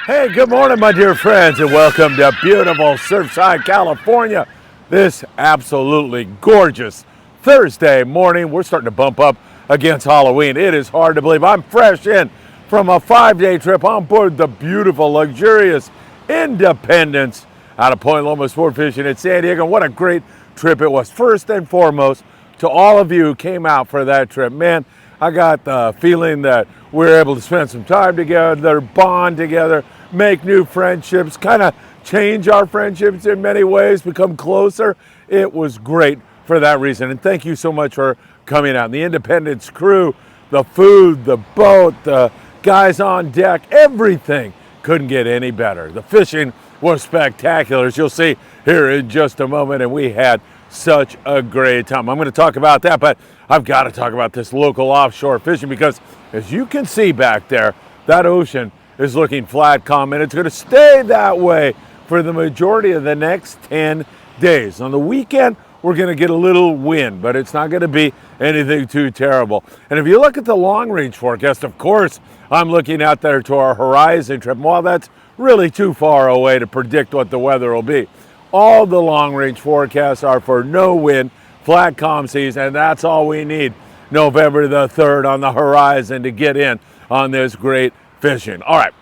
Hey, good morning, my dear friends, and welcome to beautiful Surfside, California. This absolutely gorgeous Thursday morning. We're starting to bump up against Halloween. It is hard to believe. I'm fresh in from a 5-day trip on board the beautiful, luxurious Independence out of Point Loma Sport Fishing in San Diego. What a great trip it was. First and foremost, to all of you who came out for that trip, man, I got the feeling that we were able to spend some time together, bond together, make new friendships, kind of change our friendships in many ways, become closer. It was great for that reason. And thank you so much for coming out. And the Independence crew, the food, the boat, the guys on deck, everything couldn't get any better. The fishing was spectacular, as you'll see here in just a moment. And we had such a great time. I'm going to talk about that, but I've got to talk about this local offshore fishing because, as you can see back there, that ocean is looking flat, calm, and it's going to stay that way for the majority of the next 10 days. On the weekend, we're going to get a little wind, but it's not going to be anything too terrible. And if you look at the long-range forecast, of course, I'm looking out there to our horizon trip. While that's really too far away to predict what the weather will be, all the long-range forecasts are for no wind, flat, calm seas, and that's all we need November the 3rd on the horizon to get in on this great fishing. All right,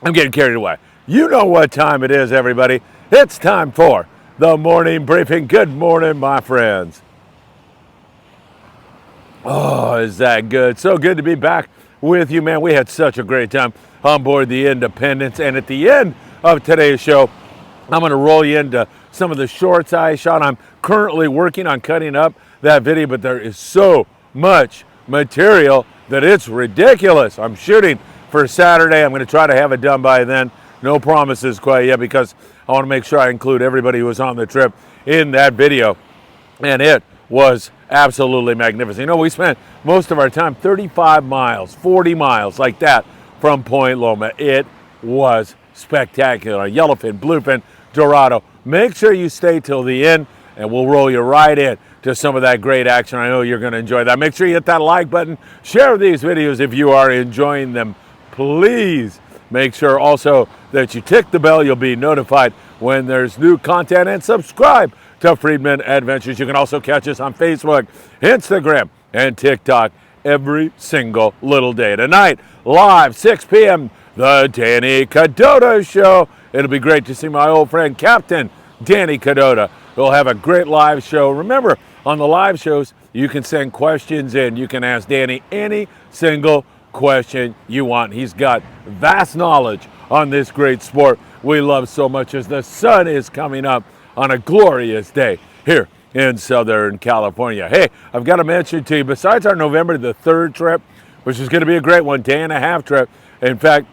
I'm getting carried away. You know what time it is, everybody. It's time for the morning briefing. Good morning, my friends. Oh, is that good? So good to be back with you, man. We had such a great time on board the Independence. And at the end of today's show, I'm going to roll you into some of the shorts I shot. I'm currently working on cutting up that video, but there is so much material that it's ridiculous. I'm shooting for Saturday. I'm going to try to have it done by then. No promises quite yet because I want to make sure I include everybody who was on the trip in that video. And it was absolutely magnificent. You know, we spent most of our time 35 miles, 40 miles like that from Point Loma. It was spectacular. Yellowfin, bluefin, Dorado. Make sure you stay till the end and we'll roll you right in to some of that great action. I know you're going to enjoy that. Make sure you hit that like button. Share these videos if you are enjoying them. Please make sure also that you tick the bell. You'll be notified when there's new content, and subscribe to Friedman Adventures. You can also catch us on Facebook, Instagram, and TikTok every single little day. Tonight, live 6 p.m., the Danny Cadota Show. It'll be great to see my old friend, Captain Danny Cadota. We'll have a great live show. Remember, on the live shows, you can send questions in. You can ask Danny any single question you want. He's got vast knowledge on this great sport we love so much as the sun is coming up on a glorious day here in Southern California. Hey, I've got to mention to you, besides our November the 3rd trip, which is going to be a great one, day-and-a-half trip. In fact,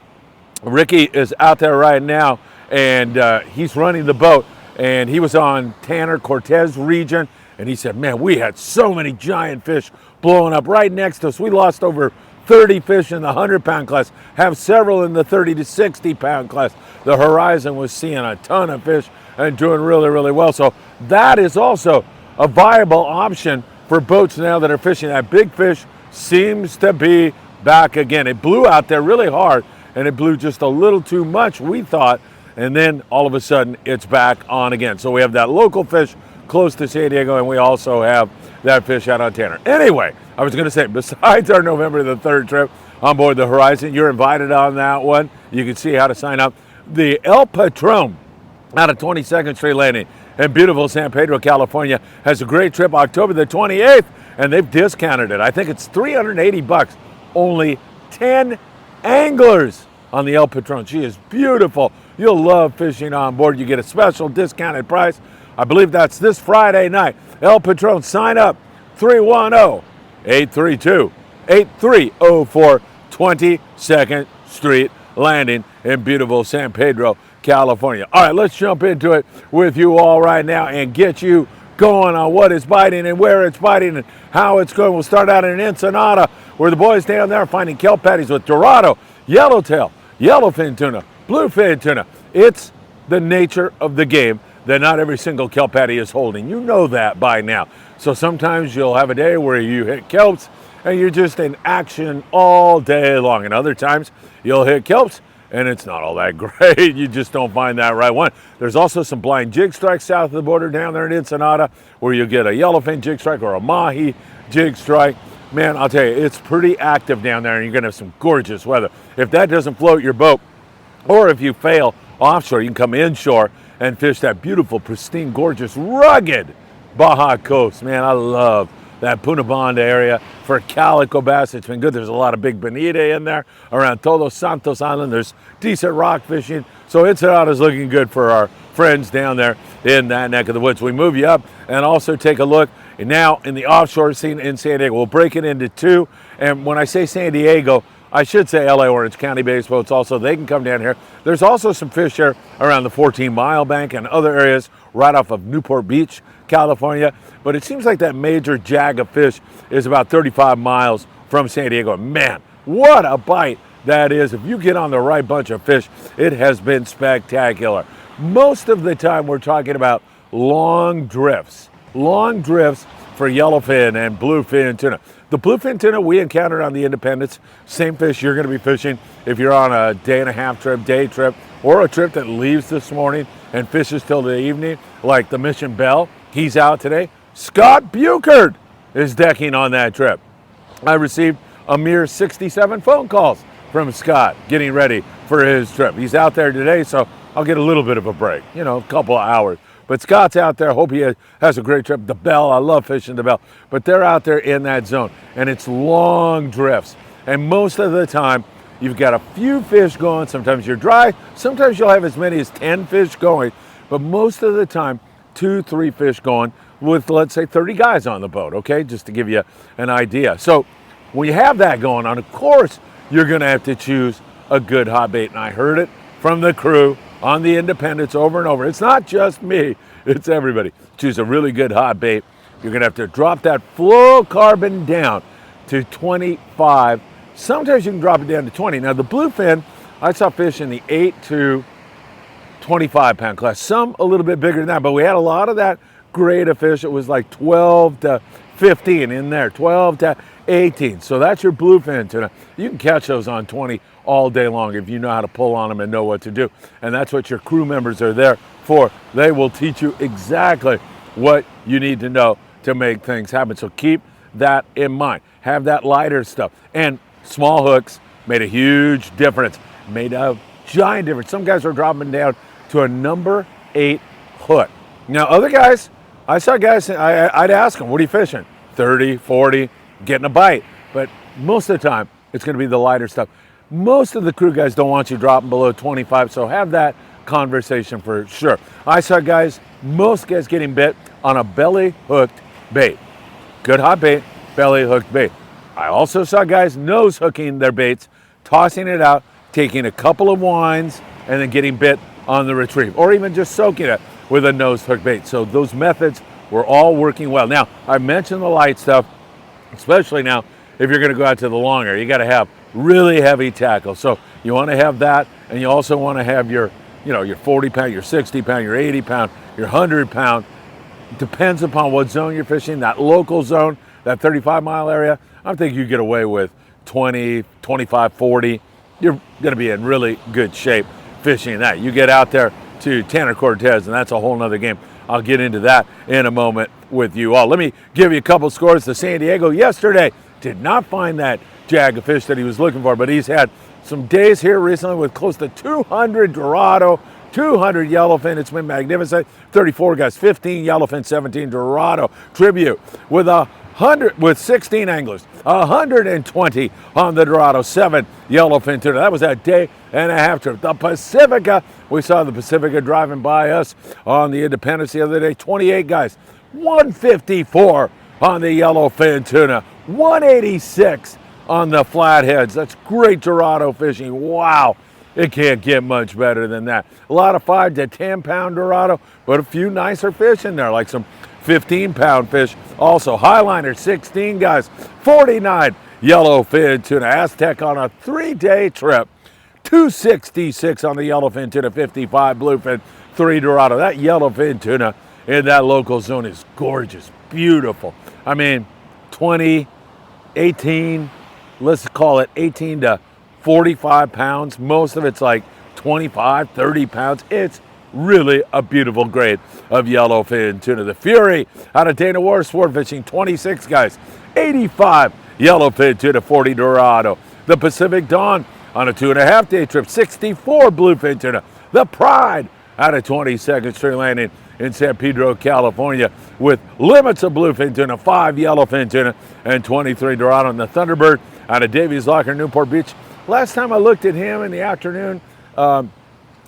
Ricky is out there right now, and he's running the boat, and he was on Tanner Cortez region, and he said, man, we had so many giant fish blowing up right next to us. We lost over 30 fish in the 100-pound class, have several in the 30 to 60-pound class. The horizon was seeing a ton of fish and doing really, really well. So that is also a viable option for boats now that are fishing. That big fish seems to be back again. It blew out there really hard, and it blew just a little too much, we thought, and then all of a sudden it's back on again. So we have that local fish close to San Diego, and we also have that fish out on Tanner. Anyway, I was going to say, besides our November the 3rd trip on board the Horizon, you're invited on that one. You can see how to sign up. The El Patron out of 22nd Street Landing in beautiful San Pedro, California, has a great trip October the 28th, and they've discounted it. I think it's $380. Only 10 anglers on the El Patron. She is beautiful. You'll love fishing on board. You get a special discounted price. I believe that's this Friday night. El Patron, sign up, 310-832-8304, 22nd Street Landing in beautiful San Pedro, California. All right, let's jump into it with you all right now and get you going on what is biting and where it's biting and how it's going. We'll start out in Ensenada, where the boys down there are finding kelp patties with Dorado, yellowtail, yellowfin tuna, bluefin tuna. It's the nature of the game that not every single kelp patty is holding. You know that by now. So sometimes you'll have a day where you hit kelps and you're just in action all day long. And other times you'll hit kelps and it's not all that great. You just don't find that right one. There's also some blind jig strikes south of the border down there in Ensenada, where you get a yellowfin jig strike or a mahi jig strike. Man, I'll tell you, it's pretty active down there, and you're going to have some gorgeous weather. If that doesn't float your boat, or if you fail offshore, you can come inshore and fish that beautiful, pristine, gorgeous, rugged Baja coast. Man, I love that Punta Banda area for calico bass. It's been good. There's a lot of big bonita in there around Todos Santos Island. There's decent rock fishing. So Ensenada's looking good for our friends down there in that neck of the woods. We move you up and also take a look now in the offshore scene in San Diego. We'll break it into two. And when I say San Diego, I should say LA Orange County-based boats also. They can come down here. There's also some fish here around the 14-mile bank and other areas right off of Newport Beach, California. But it seems like that major jag of fish is about 35 miles from San Diego. Man, what a bite that is. If you get on the right bunch of fish, it has been spectacular. Most of the time we're talking about long drifts for yellowfin and bluefin tuna. The bluefin tuna we encountered on the Independence, same fish you're going to be fishing if you're on a day-and-a-half trip, day trip, or a trip that leaves this morning and fishes till the evening, like the Mission Bell. He's out today. Scott Buchard is decking on that trip. I received a mere 67 phone calls from Scott getting ready for his trip. He's out there today, so I'll get a little bit of a break, a couple of hours. But Scott's out there. Hope he has a great trip. The Bell, I love fishing the Bell. But they're out there in that zone, and it's long drifts. And most of the time, you've got a few fish going. Sometimes you're dry. Sometimes you'll have as many as 10 fish going. But most of the time, 2-3 fish going with, let's say, 30 guys on the boat, okay? Just to give you an idea. So when you have that going on, of course, you're going to have to choose a good hot bait. And I heard it from the crew on the Independence over and over. It's not just me, it's everybody. Choose a really good hot bait. You're gonna have to drop that fluorocarbon down to 25. Sometimes you can drop it down to 20. Now the bluefin, I saw fish in the 8 to 25 pound class. Some a little bit bigger than that, but we had a lot of that grade of fish. It was like 12 to 15 in there, 12 to 18. So that's your bluefin tuna. You can catch those on 20 all day long if you know how to pull on them and know what to do. And that's what your crew members are there for. They will teach you exactly what you need to know to make things happen. So keep that in mind. Have that lighter stuff. And small hooks made a huge difference. Made a giant difference. Some guys are dropping down to a number 8 hook. Now other guys, I saw guys, I'd ask them, what are you fishing? 30, 40, getting a bite. But most of the time, it's going to be the lighter stuff. Most of the crew guys don't want you dropping below 25, so have that conversation for sure. I saw most guys getting bit on a belly hooked bait. Good hot bait, belly hooked bait. I also saw guys nose hooking their baits, tossing it out, taking a couple of winds, and then getting bit on the retrieve, or even just soaking it with a nose hook bait. So those methods were all working well. Now, I mentioned the light stuff, especially now if you're going to go out to the long area. You got to have really heavy tackle. So you want to have that, and you also want to have your 40 pound, your 60 pound, your 80 pound, your 100 pound. Depends upon what zone you're fishing. That local zone, that 35-mile area, I think you get away with 20, 25, 40. You're going to be in really good shape fishing that. You get out there to Tanner Cortez, and that's a whole nother game. I'll get into that in a moment with you all. Let me give you a couple scores. The San Diego yesterday did not find that jag of fish that he was looking for, but he's had some days here recently with close to 200 Dorado, 200 yellowfin. It's been magnificent. 34 guys, 15 yellowfin, 17 Dorado. Tribute with 16 anglers, 120 on the Dorado, 7 yellowfin tuna. That was a day and a half trip. The Pacifica, we saw the Pacifica driving by us on the Independence the other day. 28 guys, 154 on the yellowfin tuna, 186 on the flatheads. That's great Dorado fishing. Wow, it can't get much better than that. A lot of 5 to 10 pound Dorado, but a few nicer fish in there, like some 15-pound fish. Also, Highliner, 16 guys, 49 yellowfin tuna. Aztec on a 3-day trip, 266 on the yellowfin tuna, 55 bluefin, 3 Dorado. That yellowfin tuna in that local zone is gorgeous, beautiful. I mean, 20, 18, let's call it 18 to 45 pounds. Most of it's like 25, 30 pounds. It's really a beautiful grade of yellowfin tuna. The Fury out of Dana Water Sport Fishing, 26 guys, 85 yellowfin tuna, 40 Dorado. The Pacific Dawn on a 2.5 day trip, 64 bluefin tuna. The Pride out of 22nd Street Landing in San Pedro, California, with limits of bluefin tuna, 5 yellowfin tuna, and 23 Dorado. And the Thunderbird out of Davies Locker, Newport Beach. Last time I looked at him in the afternoon,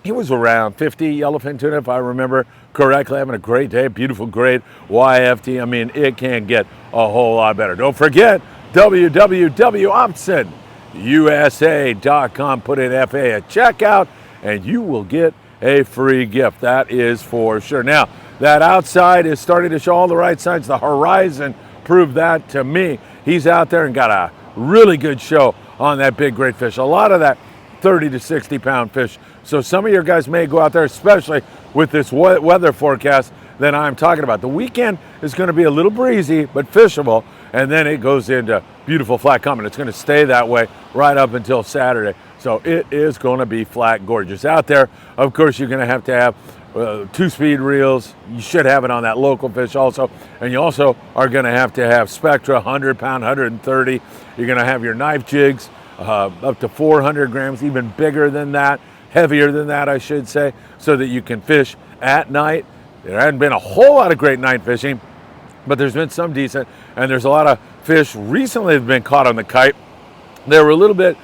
he was around 50 yellowfin tuna, if I remember correctly. Having a great day, beautiful grade, YFT. I mean, it can't get a whole lot better. Don't forget, www.optionusa.com. Put in FA at checkout, and you will get a free gift. That is for sure. Now, that outside is starting to show all the right signs. The horizon proved that to me. He's out there and got a really good show on that big great fish. A lot of that 30 to 60 pound fish. So some of your guys may go out there, especially with this weather forecast that I'm talking about. The weekend is going to be a little breezy, but fishable, and then it goes into beautiful flat coming. It's going to stay that way right up until Saturday. So it is going to be flat gorgeous out there. Of course, you're going to have 2-speed reels. You should have it on that local fish also. And you also are going to have Spectra, 100 pound, 130. You're going to have your knife jigs, up to 400 grams, even bigger than that, heavier than that, I should say, so that you can fish at night. There hasn't been a whole lot of great night fishing, but there's been some decent, and there's a lot of fish recently that have been caught on the kite. They were a little bit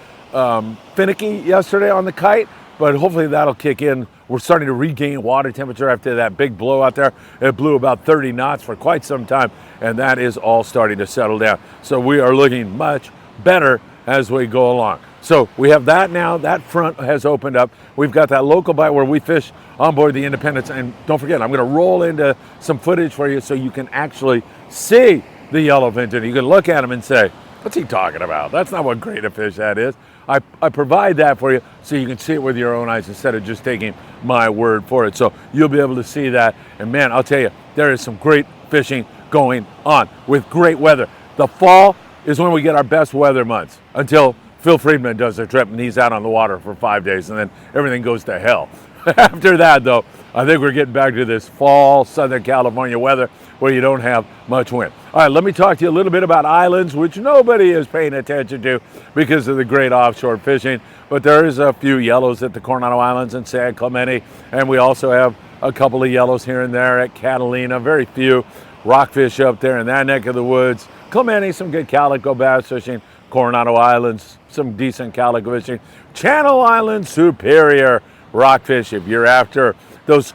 finicky yesterday on the kite, but hopefully that'll kick in. We're starting to regain water temperature after that big blow out there. It blew about 30 knots for quite some time, and that is all starting to settle down. So we are looking much better as we go along. So we have that now. That front has opened up. We've got that local bite where we fish on board the Independence. And don't forget, I'm going to roll into some footage for you so you can actually see the yellowfin tuna. You can look at him and say, what's he talking about? That's not what grade of fish that is. I provide that for you so you can see it with your own eyes instead of just taking my word for it. So you'll be able to see that. And man, I'll tell you, there is some great fishing going on with great weather. The fall is when we get our best weather months until Phil Friedman does a trip and he's out on the water for 5 days, and then everything goes to hell. After that, though, I think we're getting back to this fall Southern California weather where you don't have much wind. All right, let me talk to you a little bit about islands, which nobody is paying attention to because of the great offshore fishing, but there is a few yellows at the Coronado Islands and San Clemente, and we also have a couple of yellows here and there at Catalina, very few rockfish up there in that neck of the woods. Clemente, some good calico bass fishing. Coronado Islands, some decent calico fishing. Channel Islands, superior rockfish if you're after those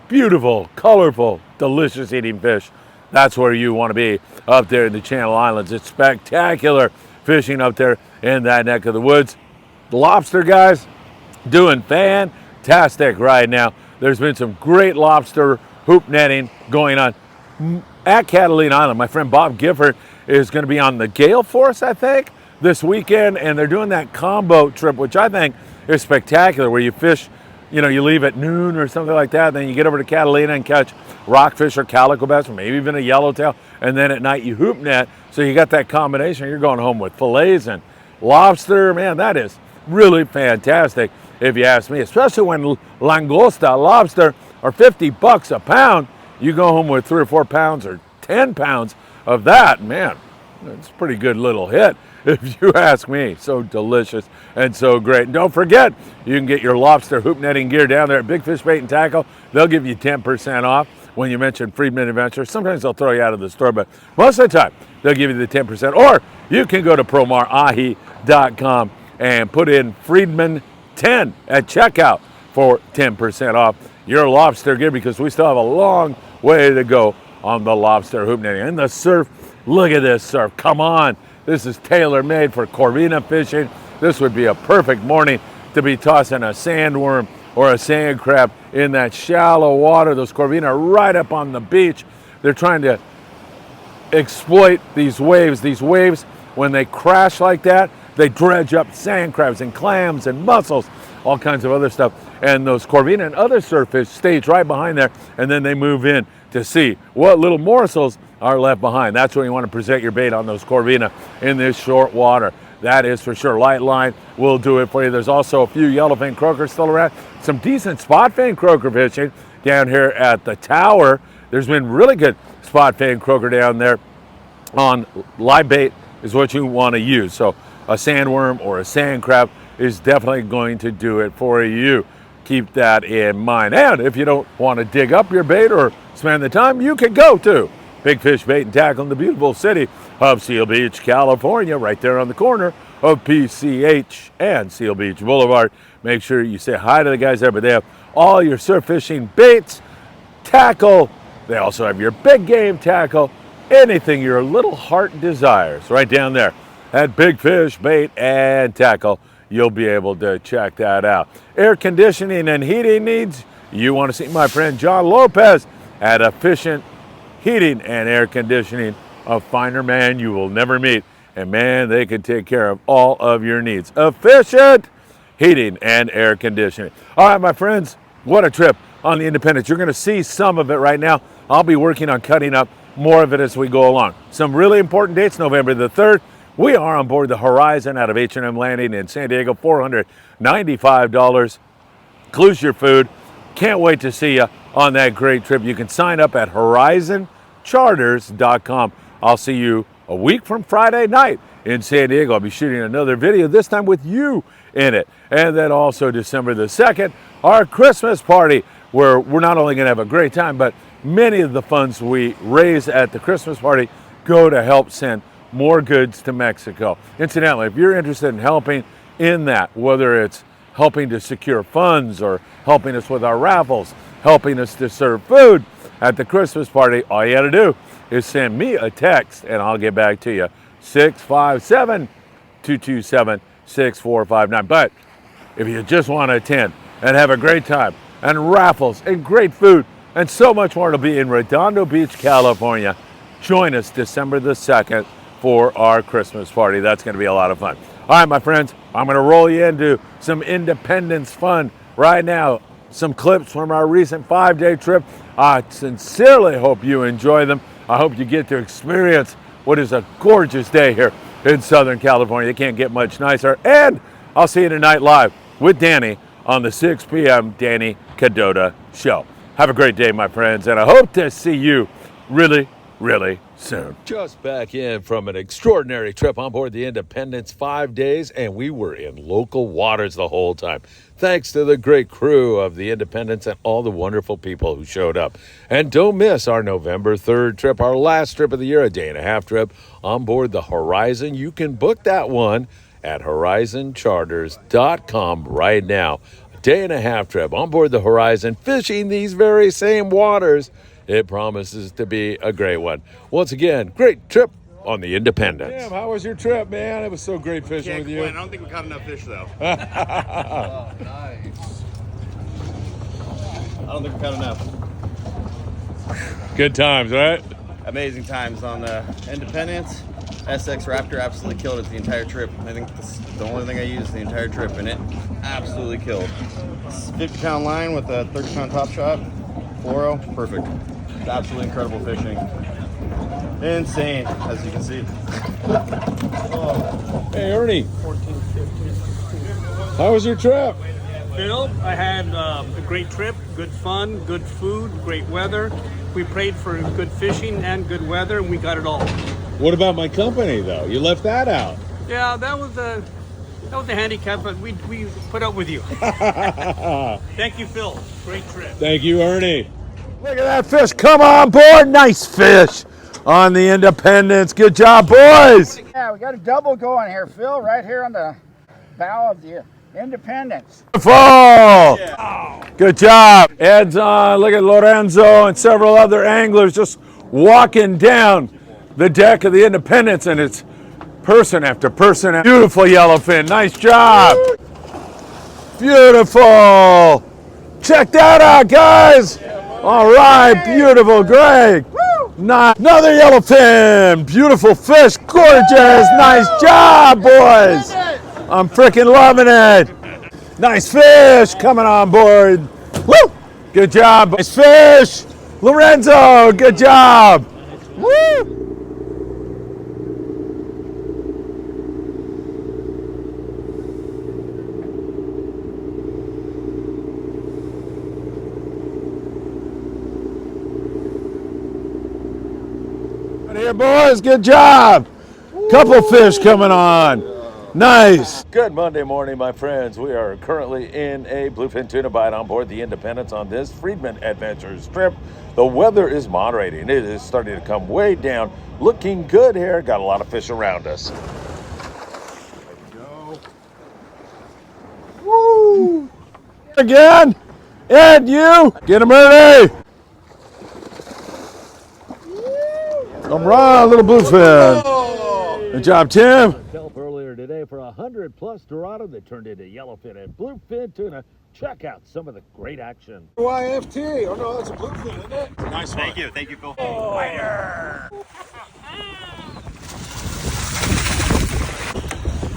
beautiful, colorful, delicious eating fish. That's where you want to be, up there in the Channel Islands. It's spectacular fishing up there in that neck of the woods. The lobster guys doing fantastic right now. There's been some great lobster hoop netting going on at Catalina Island. My friend Bob Gifford is going to be on the Gale Force, I think, this weekend, and they're doing that combo trip, which I think is spectacular, where you fish, you know, you leave at noon or something like that, then you get over to Catalina and catch rockfish or calico bass, or maybe even a yellowtail, and then at night you hoop net, so you got that combination. You're going home with fillets and lobster. Man, that is really fantastic, if you ask me, especially when langosta, lobster, are $50 a pound. You go home with 3 or 4 pounds or 10 pounds of that. Man, it's a pretty good little hit, if you ask me. So delicious and so great. And don't forget, you can get your lobster hoop netting gear down there at Big Fish Bait and Tackle. They'll give you 10% off when you mention Friedman Adventure. Sometimes they'll throw you out of the store, but most of the time they'll give you the 10%. Or you can go to promarahi.com and put in Friedman 10 at checkout for 10% off your lobster gear, because we still have a long way to go on the lobster hoop netting. And the surf, look at this surf. Come on. This is tailor-made for corvina fishing. This would be a perfect morning to be tossing a sandworm or a sand crab in that shallow water. Those corvina are right up on the beach. They're trying to exploit these waves. These waves, when they crash like that, they dredge up sand crabs and clams and mussels, all kinds of other stuff. And those corvina and other surf fish stage right behind there, and then they move in to see what little morsels are left behind. That's when you want to present your bait on those corvina in this short water. that is for sure. Light line will do it for you. There's also a few yellowfin croakers still around. Some decent spot fin croaker fishing down here at the tower. There's been really good spot fin croaker down there on live bait is what you want to use. So a sandworm or a sand crab is definitely going to do it for you. Keep that in mind. And if you don't want to dig up your bait or spend the time, you can go to Big Fish Bait and Tackle in the beautiful city of Seal Beach, California, right there on the corner of PCH and Seal Beach Boulevard. Make sure you say hi to the guys there, but they have all your surf fishing baits, tackle. They also have your big game tackle, anything your little heart desires right down there at Big Fish Bait and Tackle. You'll be able to check that out. Air conditioning and heating needs, you want to see my friend John Lopez at Efficient Heating and Air Conditioning, a finer man you will never meet. And man, they can take care of all of your needs. Efficient Heating and Air Conditioning. All right, my friends, what a trip on the Independence. You're going to see some of it right now. I'll be working on cutting up more of it as we go along. Some really important dates. November the 3rd, we are on board the Horizon out of H&M Landing in San Diego, $495. Includes your food. Can't wait to see you on that great trip. You can sign up at horizoncharters.com. I'll see you a week from Friday night in San Diego. I'll be shooting another video, this time with you in it. And then also December the 2nd, our Christmas party, where we're not only going to have a great time, but many of the funds we raise at the Christmas party go to help send more goods to Mexico. Incidentally, if you're interested in helping in that, whether it's helping to secure funds or helping us with our raffles, helping us to serve food at the Christmas party, all you got to do is send me a text and I'll get back to you. 657-227-6459. But if you just want to attend and have a great time and raffles and great food and so much more to be in Redondo Beach, California, join us December the 2nd for our Christmas party. That's going to be a lot of fun. All right, my friends, I'm going to roll you into some Independence fun right now. Some clips from our recent 5-day trip. I sincerely hope you enjoy them. I hope you get to experience what is a gorgeous day here in Southern California. It can't get much nicer. And I'll see you tonight live with Danny on the 6 p.m. Danny Cadota Show. Have a great day, my friends, and I hope to see you really, really soon. Just back in from an extraordinary trip on board the Independence, 5 days, and we were in local waters the whole time. Thanks to the great crew of the Independence and all the wonderful people who showed up. And don't miss our November 3rd trip, our last trip of the year, a day-and-a-half trip on board the Horizon. You can book that one at horizoncharters.com right now. A day-and-a-half trip on board the Horizon, fishing these very same waters. It promises to be a great one. Once again, great trip on the Independence. Damn, how was your trip, man? It was so great fishing with you. I don't think we caught enough fish, though. Oh, nice. I don't think we caught enough. Good times, right? Amazing times on the Independence. SX Raptor absolutely killed it the entire trip. I think this is the only thing I used the entire trip, and it absolutely killed. 50-pound line with a 30-pound top shot. Fluoro, perfect. It's absolutely incredible fishing. Insane, as you can see. Hey, Ernie. 14, 15. How was your trip? Bill, I had a great trip, good fun, good food, great weather. We prayed for good fishing and good weather, and we got it all. What about my company, though? You left that out. Yeah, that was a handicap, but we put up with you. Thank you, Phil. Great trip. Thank you, Ernie. Look at that fish. Come on board. Nice fish on the Independence. Good job, boys. Yeah, we got a double going here, Phil, right here on the bow of the Independence. Full. Yeah. Good job. Ed's on. Look at Lorenzo and several other anglers just walking down the deck of the Independence, and it's person after person. Beautiful yellowfin. Nice job. Beautiful. Check that out, guys. All right. Beautiful. Great. Another yellowfin. Beautiful fish. Gorgeous. Nice job, boys. I'm freaking loving it. Nice fish coming on board. Woo. Good job. Nice fish. Lorenzo. Good job. Woo. here, boys. Good job. Couple fish coming on. Nice. Good Monday morning, my friends. We are currently in a bluefin tuna bite on board the Independence on this Friedman Adventures trip. The weather is moderating. It is starting to come way down. Looking good here. Got a lot of fish around us. Go. Woo! Again. And you. Get him early. All right, little bluefin. Good job, Tim. Earlier today for 100+ Dorado that turned into yellowfin and bluefin tuna. Check out some of the great action. YFT. Oh no, that's a bluefin, isn't it? Nice one. Thank you, Phil. Fighter.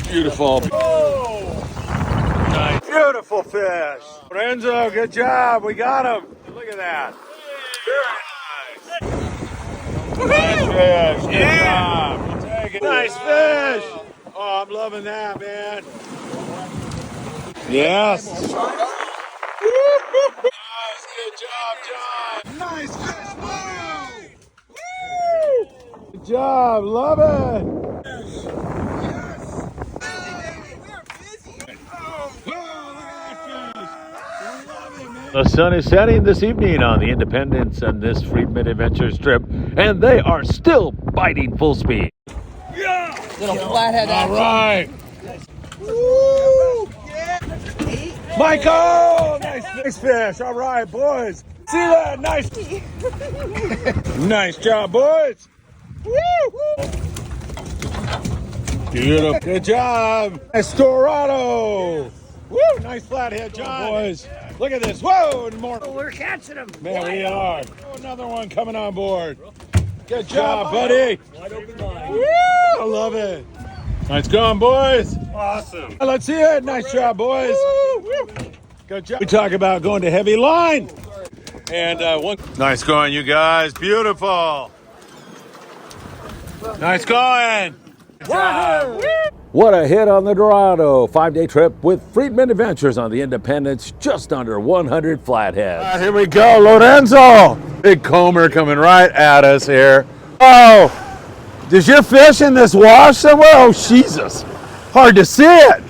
Beautiful. Oh, nice. Beautiful fish. Lorenzo, good job. We got him. Look at that. Very nice. Nice fish. Good job. You take it. Nice fish. Oh, I'm loving that, man. Yes. Nice. Good job, John. Nice fish. Woo! Good job. Love it. The sun is setting this evening on the Independence and this Friedman Adventures trip, and they are still biting full speed. Yeah! Little flathead. All right. Woo! Michael! Nice fish. All right, boys. See that? Nice. Nice job, boys. Woo! Beautiful. Good job. Nice Dorado. Woo! Nice flathead, John. Boys. Look at this. Whoa! And more. Oh, we're catching them. Man, we are. Oh, another one coming on board. Good job, buddy. Wide open line. Woo! I love it. Nice going, boys. Awesome. Let's see it. Nice job, boys. Good job. We talk about going to heavy line. And one. Nice going, you guys. Beautiful. Nice going. Good job. What a hit on the Dorado. 5-day trip with Friedman Adventures on the Independence, just under 100 flatheads. Here we go, Lorenzo. Big comber coming right at us here. Oh, is your fish in this wash somewhere? Oh, Jesus. Hard to see it.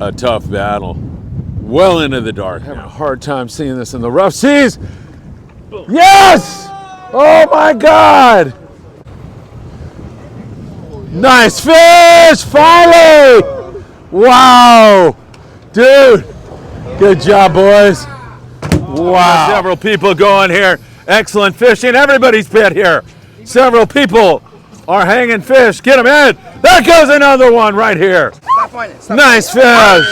A tough battle. Well into the dark. Having a hard time seeing this in the rough seas. Yes! Oh, my God. Nice fish, finally! Wow, dude, good job, boys. Wow. Several people going here. Excellent fishing. Everybody's bit here. Several people are hanging fish. Get them in. There goes another one right here. Stop pointing. Stop Nice fish.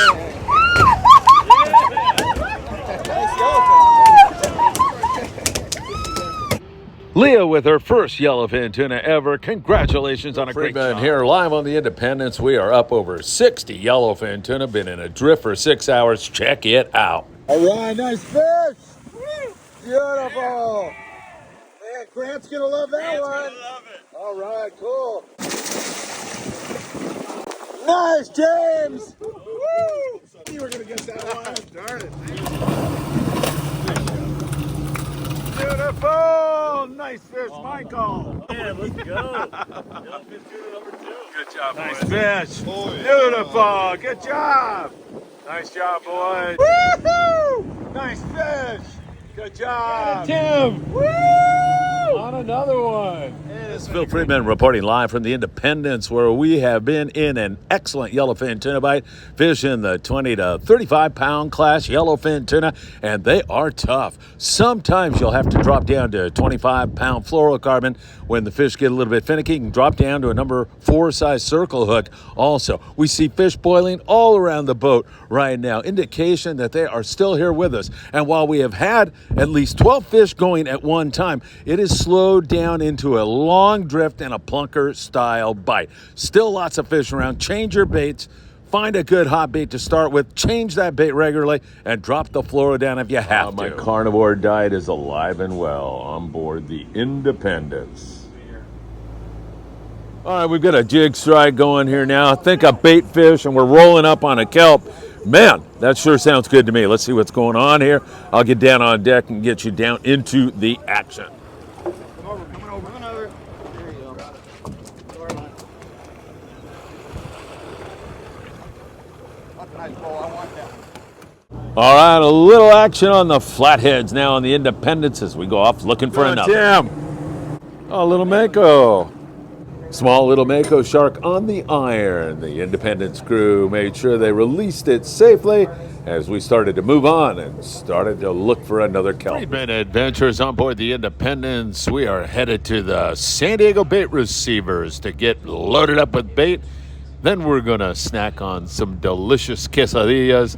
Leah with her first yellowfin tuna ever. Congratulations on a great job. Here live on the Independence. We are up over 60 yellowfin tuna. Been in a drift for 6 hours. Check it out. All right, nice fish. Beautiful. Man, Grant's gonna love that one. Gonna love it. All right, cool. Nice, James. Woo! You were gonna get that one. Darn it. Beautiful! Nice fish, Michael. Yeah, let's go. Yellowfin tuna number 2. Good job, nice fish. Beautiful. Good job. Nice job, boys. Woohoo! Nice fish. Good job. Tim. Woo! On another one. This is Phil Friedman reporting live from the Independence, where we have been in an excellent yellowfin tuna bite, fishing the 20 to 35 pound class yellowfin tuna, and they are tough. Sometimes you'll have to drop down to 25 pound fluorocarbon when the fish get a little bit finicky. You can drop down to a number 4 size circle hook. Also, we see fish boiling all around the boat right now, indication that they are still here with us. And while we have had at least 12 fish going at one time, it is slowed down into a long drift and a plunker style bite. Still lots of fish around. Change your baits. Find a good hot bait to start with. Change that bait regularly and drop the fluoro down if you have to. My carnivore diet is alive and well on board the Independence. All right, we've got a jig strike going here now. Think a bait fish, and we're rolling up on a kelp. Man, that sure sounds good to me. Let's see what's going on here. I'll get down on deck and get you down into the action. Coming over. There you go. That's a nice bowl. I want that. All right, a little action on the flatheads now on the Independence as we go off looking for another. Tim. Oh, little mako. Small little mako shark on the iron. The Independence crew made sure they released it safely as we started to move on and started to look for another kelp. Friedman Adventures on board the Independence. We are headed to the San Diego bait receivers to get loaded up with bait. Then we're going to snack on some delicious quesadillas,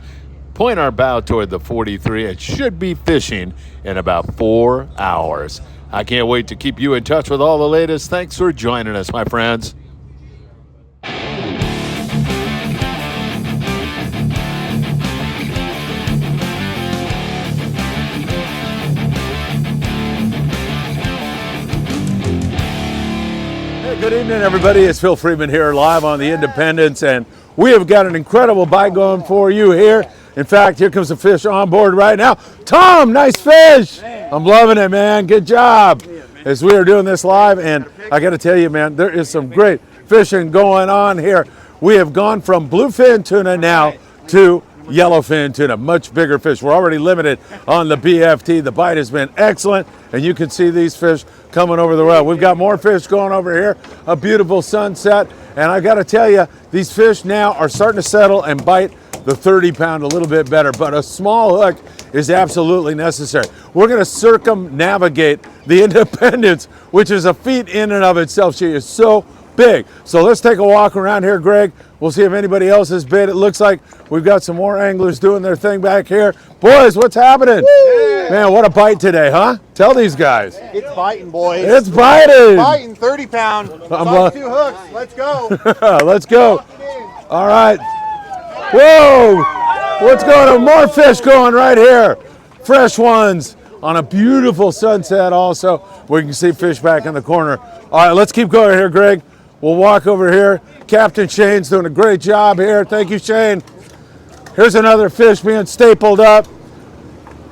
point our bow toward the 43, and should be fishing in about 4 hours. I can't wait to keep you in touch with all the latest. Thanks for joining us, my friends. Hey, good evening, everybody. It's Phil Friedman here live on the Independence, and we have got an incredible bite going for you here. In fact, here comes a fish on board right now. Tom, nice fish. Man. I'm loving it, man. Good job. As we are doing this live, and I got to tell you, man, there is some great fishing going on here. We have gone from bluefin tuna now to yellowfin tuna, much bigger fish. We're already limited on the BFT. The bite has been excellent, and you can see these fish coming over the rail. We've got more fish going over here, a beautiful sunset, and I got to tell you, these fish now are starting to settle and bite the 30-pound a little bit better, but a small hook is absolutely necessary. We're going to circumnavigate the Independence, which is a feat in and of itself. She is so big. So let's take a walk around here, Greg. We'll see if anybody else has bit. It looks like we've got some more anglers doing their thing back here. Boys, what's happening? Yeah. Man, what a bite today, huh? Tell these guys. It's biting, boys. It's biting. Biting, 30-pound. Bite 2 hooks. Let's go. Let's go. All right. Whoa! What's going on? More fish going right here. Fresh ones on a beautiful sunset also. We can see fish back in the corner. All right, let's keep going here, Greg. We'll walk over here. Captain Shane's doing a great job here. Thank you, Shane. Here's another fish being stapled up.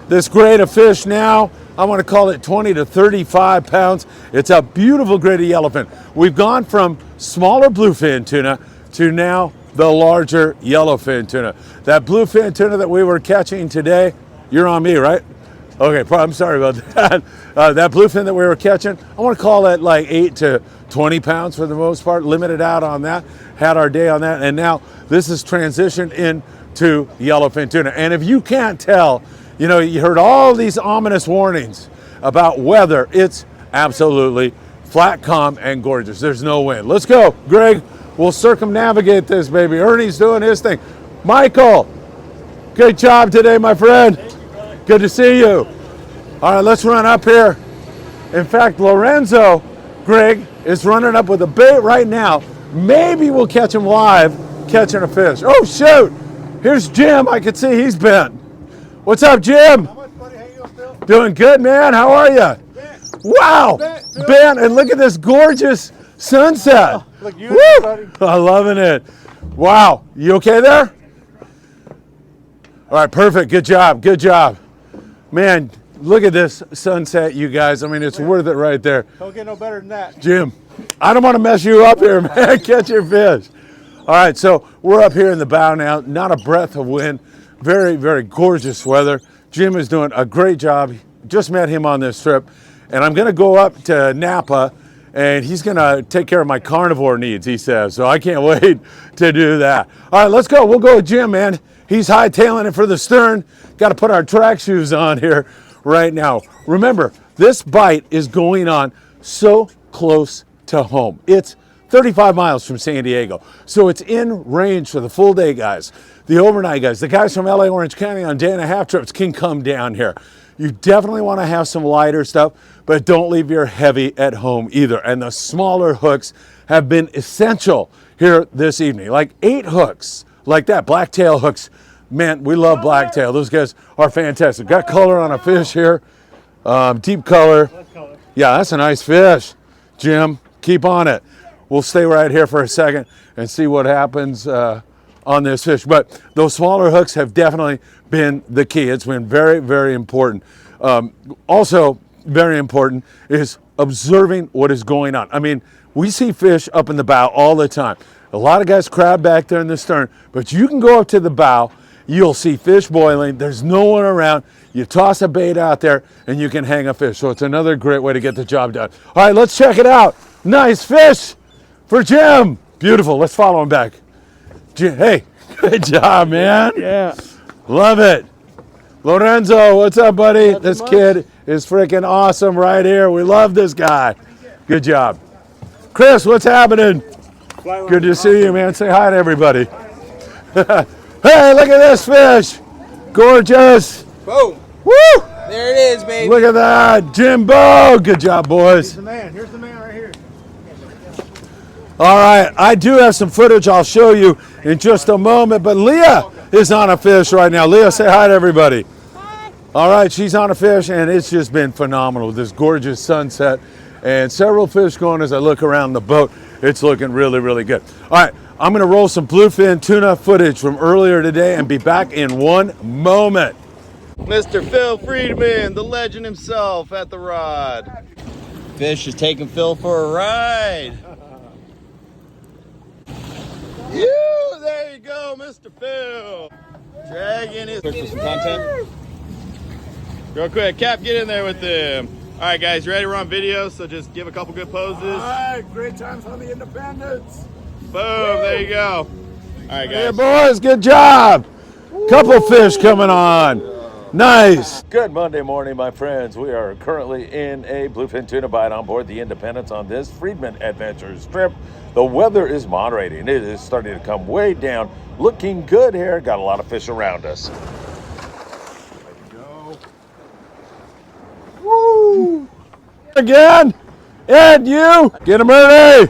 This grade of fish now, I want to call it 20 to 35 pounds. It's a beautiful grade of yellowfin. We've gone from smaller bluefin tuna to now the larger yellowfin tuna. That bluefin tuna that we were catching today, you're on me, right? Okay, I'm sorry about that. That bluefin that we were catching, I want to call that like 8 to 20 pounds for the most part, limited out on that, had our day on that, and now this has transitioned into yellowfin tuna. And if you can't tell, you know, you heard all these ominous warnings about weather. It's absolutely flat, calm, and gorgeous. There's no wind. Let's go, Greg. We'll circumnavigate this, baby. Ernie's doing his thing. Michael, good job today, my friend. Good to see you. All right, let's run up here. In fact, Lorenzo, Greg, is running up with a bait right now. Maybe we'll catch him live catching a fish. Oh, shoot. Here's Jim. I can see he's bent. What's up, Jim? How much, buddy? How you doing, Phil? Doing good, man. How are you? Wow. Ben, and look at this gorgeous sunset. Look, you, Woo! buddy. I'm loving it. Wow. You okay there? All right, perfect. Good job. Good job. Man, look at this sunset, you guys. I mean, it's worth it right there. Don't get no better than that. Jim, I don't want to mess you up here, man. Catch your fish. All right, so we're up here in the bow now. Not a breath of wind. Very, very gorgeous weather. Jim is doing a great job. Just met him on this trip. And I'm going to go up to Napa, and he's going to take care of my carnivore needs, he says. So I can't wait to do that. All right, let's go. We'll go with Jim, man. He's hightailing it for the stern. Got to put our track shoes on here right now. Remember, this bite is going on so close to home. It's 35 miles from San Diego. So it's in range for the full day guys, the overnight guys, the guys from LA Orange County on day and a half trips can come down here. You definitely want to have some lighter stuff, but don't leave your heavy at home either. And the smaller hooks have been essential here this evening. Like 8 hooks like that, blacktail hooks. Man, we love blacktail. Those guys are fantastic. Got color on a fish here, deep color. Yeah, that's a nice fish. Jim, keep on it. We'll stay right here for a second and see what happens on this fish. But those smaller hooks have definitely been the key. It's been very, very important. Also, very important is observing what is going on. I mean, we see fish up in the bow all the time. A lot of guys crab back there in the stern, but you can go up to the bow, you'll see fish boiling, there's no one around, you toss a bait out there and you can hang a fish. So it's another great way to get the job done. All right, let's check it out. Nice fish for Jim. Beautiful, let's follow him back. Jim, hey, good job, man. Yeah. Love it. Lorenzo, what's up, buddy? This kid is freaking awesome right here. We love this guy. Good job. Chris, what's happening? Good to see you, man. Say hi to everybody. Hey, look at this fish. Gorgeous. Boom. Woo! There it is, baby. Look at that. Jimbo. Good job, boys. Here's the man. Here's the man right here. All right. I do have some footage I'll show you in just a moment, but Leah is on a fish right now. Leah, say hi to everybody. Hi. All right. She's on a fish, and it's just been phenomenal. This gorgeous sunset and several fish going as I look around the boat. It's looking really, really good. All right. I'm going to roll some bluefin tuna footage from earlier today and be back in one moment. Mr. Phil Friedman, the legend himself at the rod. Fish is taking Phil for a ride. There you go, Mr. Phil. Dragging his... For some content. Real quick, Cap, get in there with them. All right, guys, you ready? We're on video, so just give a couple good poses. All right, great times on the Independence. Boom, there you go. All right, guys. Hey, boys, good job. Couple fish coming on. Nice. Good Monday morning, my friends. We are currently in a bluefin tuna bite on board the Independence on this Friedman Adventures trip. The weather is moderating. It is starting to come way down. Looking good here. Got a lot of fish around us. Woo! Again. Ed, you. Get him early.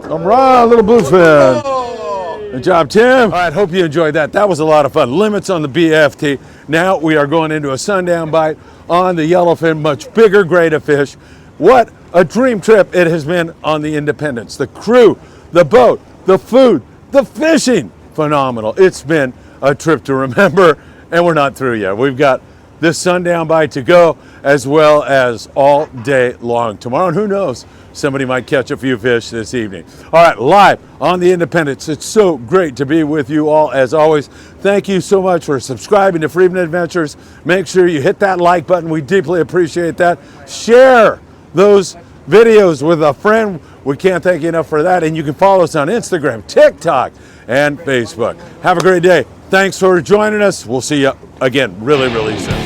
Come on, little bluefin. Good job, Tim. All right, hope you enjoyed that. That was a lot of fun. Limits on the BFT. Now we are going into a sundown bite on the Yellowfin, much bigger grade of fish. What a dream trip it has been on the Independence. The crew, the boat, the food, the fishing, phenomenal. It's been a trip to remember, and we're not through yet. We've got this sundown bite to go, as well as all day long tomorrow, and who knows, somebody might catch a few fish this evening. All right, live on the Independence. It's so great to be with you all as always. Thank you so much for subscribing to Friedman Adventures. Make sure you hit that like button. We deeply appreciate that. Share those videos with a friend. We can't thank you enough for that. And you can follow us on Instagram, TikTok, and Facebook. Have a great day. Thanks for joining us. We'll see you again really, really soon.